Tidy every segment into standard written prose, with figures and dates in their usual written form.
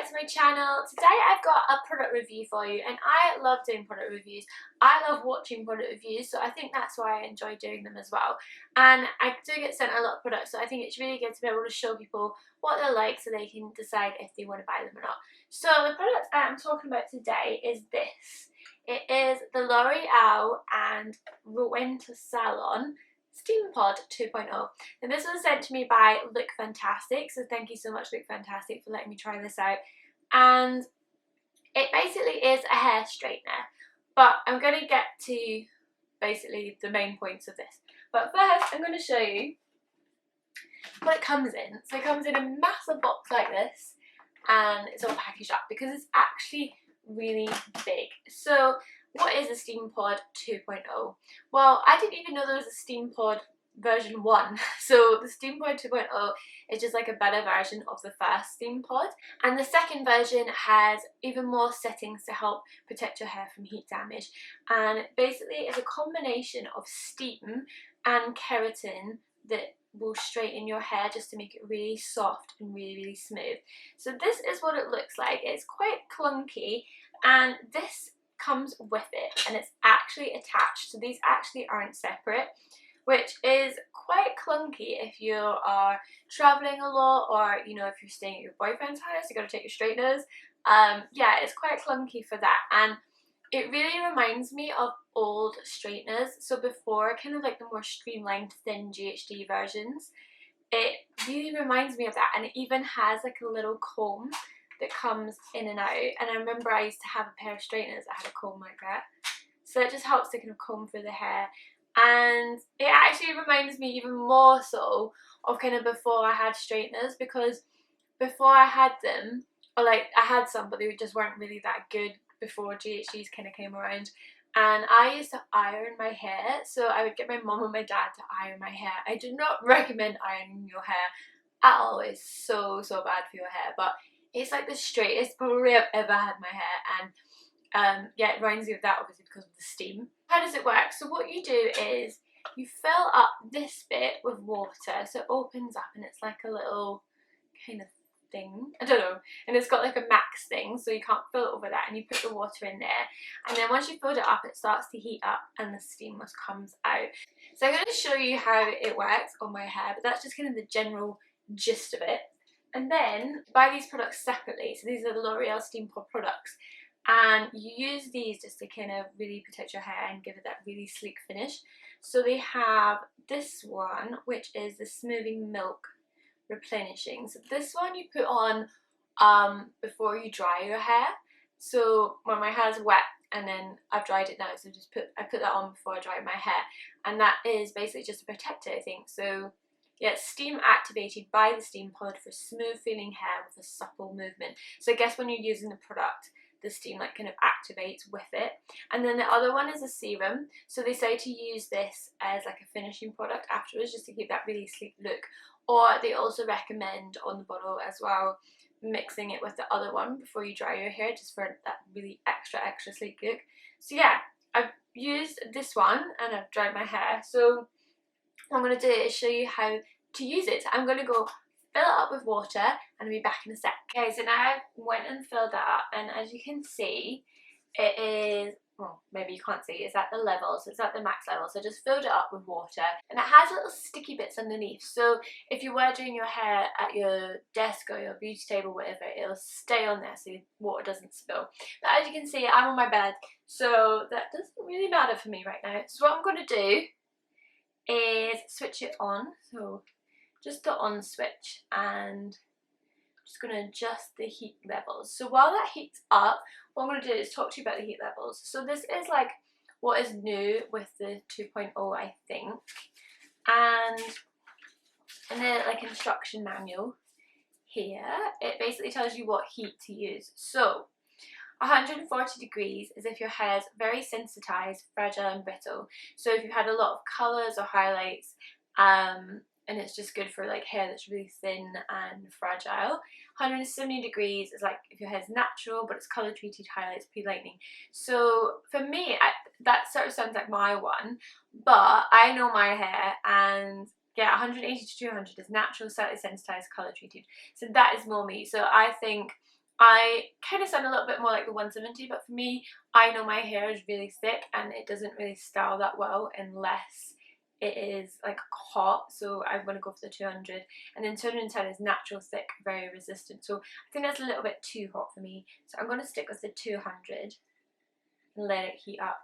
back to my channel. Today I've got a product review for you, and I love doing product reviews. I love watching product reviews, so I think that's why I enjoy doing them as well. And I do get sent a lot of products, so I think it's really good to be able to show people what they're like so they can decide if they want to buy them or not. So the product I'm talking about today is this. It is the L'Oreal and Salon Steampod 2.0. And this was sent to me by Look Fantastic, so thank you so much Look Fantastic for letting me try this out. And it basically is a hair straightener, but I'm going to get to basically the main points of this. But first I'm going to show you what it comes in. So it comes in a massive box like this, and it's all packaged up because it's actually really big. So what is a STEAMPOD 2.0? Well, I didn't even know there was a STEAMPOD version 1. So the STEAMPOD 2.0 is just like a better version of the first STEAMPOD. And the second version has even more settings to help protect your hair from heat damage. And basically it's a combination of steam and keratin that will straighten your hair just to make it really soft and really smooth. So this is what it looks like. It's quite clunky, and this comes with it, and it's actually attached, so these actually aren't separate, which is quite clunky if you are traveling a lot, or you know, if you're staying at your boyfriend's house, you got to take your straighteners. Yeah, it's quite clunky for that, and it really reminds me of old straighteners. So before, kind of like the more streamlined thin GHD versions, it really reminds me of that, and it even has like a little comb that comes in and out. And I remember I used to have a pair of straighteners that had a comb like that, so it just helps to kind of comb through the hair. And it actually reminds me even more so of kind of before I had straighteners, because before I had them, or like I had some but they just weren't really that good before GHDs kind of came around, and I used to iron my hair. So I would get my mum and my dad to iron my hair. I do not recommend ironing your hair at all. It's so bad for your hair, but it's like the straightest probably I've ever had my hair. And yeah, it reminds me of that obviously because of the steam. How does it work? So what you do is you fill up this bit with water, so it opens up and it's like a little kind of thing, I don't know, and it's got like a max thing, so you can't fill it over that, and you put the water in there, and then once you filled it up it starts to heat up and the steam just comes out. So I'm going to show you how it works on my hair, but that's just kind of the general gist of it. And then buy these products separately. So these are the L'Oreal Steampod products, and you use these just to kind of really protect your hair and give it that really sleek finish. So they have this one, which is the Smoothing Milk Replenishing. So this one you put on before you dry your hair. So when my hair's wet and then I've dried it now, so I put that on before I dry my hair, and that is basically just to protect it, I think. So yeah, it's steam activated by the STEAMPOD for smooth feeling hair with a supple movement. So I guess when you're using the product, the steam like kind of activates with it. And then the other one is a serum. So they say to use this as like a finishing product afterwards, just to keep that really sleek look. Or they also recommend on the bottle as well mixing it with the other one before you dry your hair, just for that really extra sleek look. So yeah, I've used this one and I've dried my hair. So what I'm going to do is show you how to use it. So I'm going to go fill it up with water and I'll be back in a sec. Okay, so now I went and filled that up, and as you can see, it is, well, maybe you can't see, it's at the level, so it's at the max level. So I just filled it up with water, and it has little sticky bits underneath. So if you were doing your hair at your desk or your beauty table, whatever, it'll stay on there so the water doesn't spill. But as you can see, I'm on my bed, so that doesn't really matter for me right now. So what I'm going to do is switch it on, so just the on switch, and I'm just going to adjust the heat levels. So while that heats up, what I'm going to do is talk to you about the heat levels. So this is like what is new with the 2.0, I think, and in the like instruction manual here, it basically tells you what heat to use. So 140 degrees is if your hair is very sensitized, fragile and brittle. So if you've had a lot of colours or highlights, and it's just good for like hair that's really thin and fragile. 170 degrees is like if your hair's natural but it's colour treated, highlights, pre-lightening. So for me, that sort of sounds like my one, but I know my hair, and yeah, 180 to 200 is natural, slightly sensitized, colour treated. So that is more me. So I think I kind of sound a little bit more like the 170, but for me, I know my hair is really thick and it doesn't really style that well unless it is like hot, so I'm going to go for the 200. And then 210 is natural thick, very resistant, so I think that's a little bit too hot for me, so I'm going to stick with the 200 and let it heat up.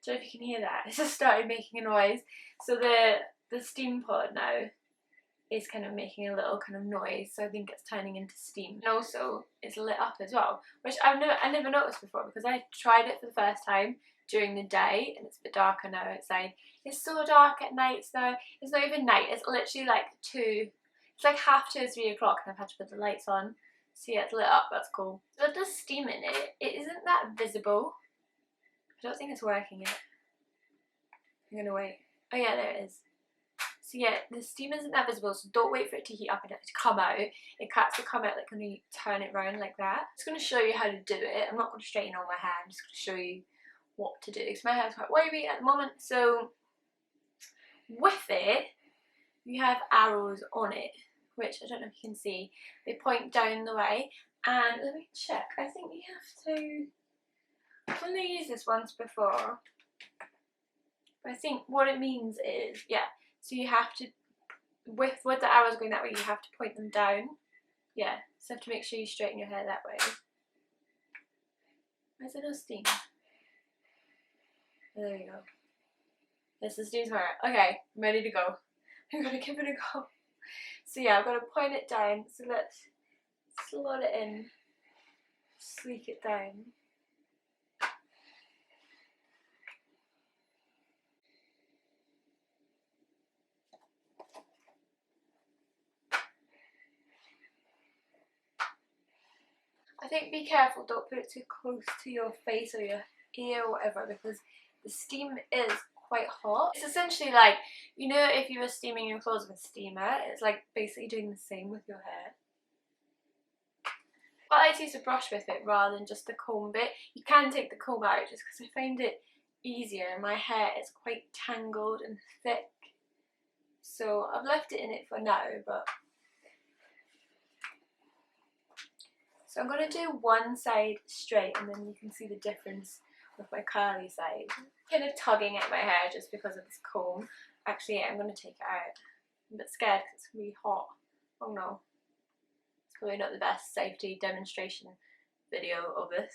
So if you can hear that, it's just started making a noise. So the steam pod now is kind of making a little kind of noise, so I think it's turning into steam. And also it's lit up as well, which I never noticed before, because I tried it for the first time during the day and it's a bit darker now outside. It's so dark at nights now. It's not even night, it's literally like 2, it's like 2:30 or 3 o'clock, and I've had to put the lights on. So yeah, it's lit up, that's cool. So it does steam in it. It isn't that visible. I don't think it's working yet. I'm gonna wait. Oh yeah, there it is. So yeah, the steam isn't that visible, so don't wait for it to heat up and it to come out. It has to come out like when you turn it round like that. I'm just going to show you how to do it. I'm not going to straighten all my hair, I'm just going to show you what to do, because my hair is quite wavy at the moment. So with it, you have arrows on it, which I don't know if you can see. They point down the way, and let me check. I think you have to, I've only used this once before, but I think what it means is, yeah, so you have to, with the arrows going that way, you have to point them down. Yeah, so you have to make sure you straighten your hair that way. Where's the no steam? Oh, there we go. Yes, the steam's hard. Okay, I'm ready to go. I'm gonna give it a go. So yeah, I've got to point it down. So let's slot it in, sleek it down. I think be careful, don't put it too close to your face or your ear or whatever, because the steam is quite hot. It's essentially like, you know, if you were steaming your clothes with a steamer, it's like basically doing the same with your hair. I like to use a brush with it rather than just the comb bit. You can take the comb out just because I find it easier. My hair is quite tangled and thick, so I've left it in it for now, but so I'm going to do one side straight, and then you can see the difference with my curly side. Kind of tugging at my hair just because of this comb. Actually, I'm going to take it out. I'm a bit scared because it's really hot. Oh no. It's probably not the best safety demonstration video of this.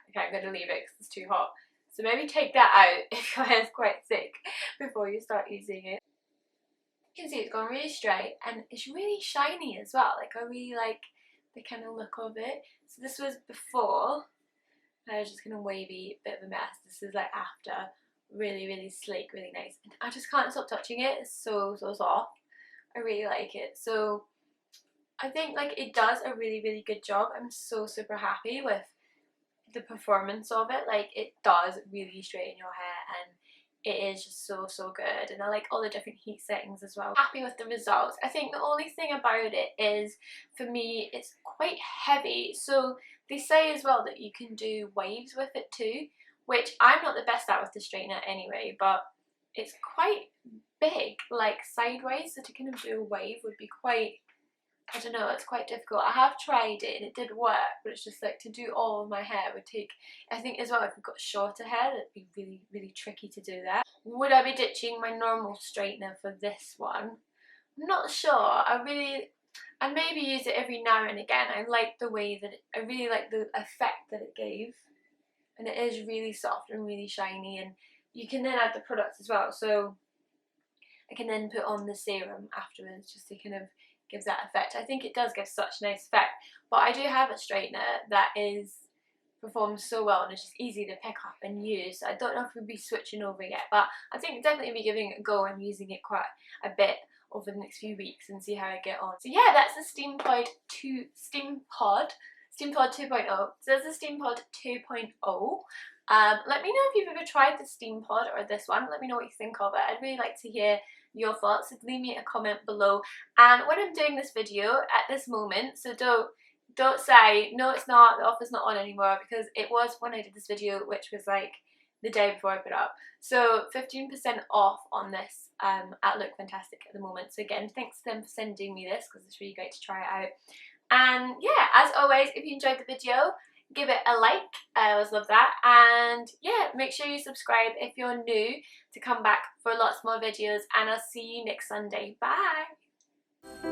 Okay, I'm going to leave it because it's too hot. So maybe take that out if your hair is quite thick before you start using it. You can see it's gone really straight and it's really shiny as well. Like, I really like the kind of look of it. So this was before. I was just kind of wavy, bit of a mess. This is like after. Really, really sleek, really nice. And I just can't stop touching it. It's so soft. I really like it. So I think like it does a really, really good job. I'm so super happy with the performance of it. Like, it does really straighten your hair and it is just so good, and I like all the different heat settings as well. Happy with the results. I think the only thing about it is, for me, it's quite heavy. So they say as well that you can do waves with it too, which I'm not the best at with the straightener anyway, but it's quite big, like sideways, so to kind of do a wave would be quite, I don't know, it's quite difficult. I have tried it and it did work, but it's just like to do all of my hair would take, I think as well if we've got shorter hair, it'd be really, really tricky to do that. Would I be ditching my normal straightener for this one? I'm not sure. I maybe use it every now and again. I like the way that I really like the effect that it gave. And it is really soft and really shiny, and you can then add the products as well. So I can then put on the serum afterwards just to kind of gives that effect. I think it does give such a nice effect, but I do have a straightener that performs so well and it's just easy to pick up and use. So I don't know if we'll be switching over yet, but I think definitely be giving it a go and using it quite a bit over the next few weeks and see how I get on. So yeah, that's the STEAMPOD 2.0. So there's the STEAMPOD 2.0. Let me know if you've ever tried the STEAMPOD or this one. Let me know what you think of it. I'd really like to hear your thoughts, so leave me a comment below. And when I'm doing this video at this moment, so don't say no it's not, the offer's not on anymore, because it was when I did this video, which was like the day before I put up. So 15% off on this at Look Fantastic at the moment. So again, thanks to them for sending me this, because it's really great to try it out. And yeah, as always, if you enjoyed the video, give it a like. I always love that. And yeah, make sure you subscribe if you're new to come back for lots more videos, and I'll see you next Sunday. Bye!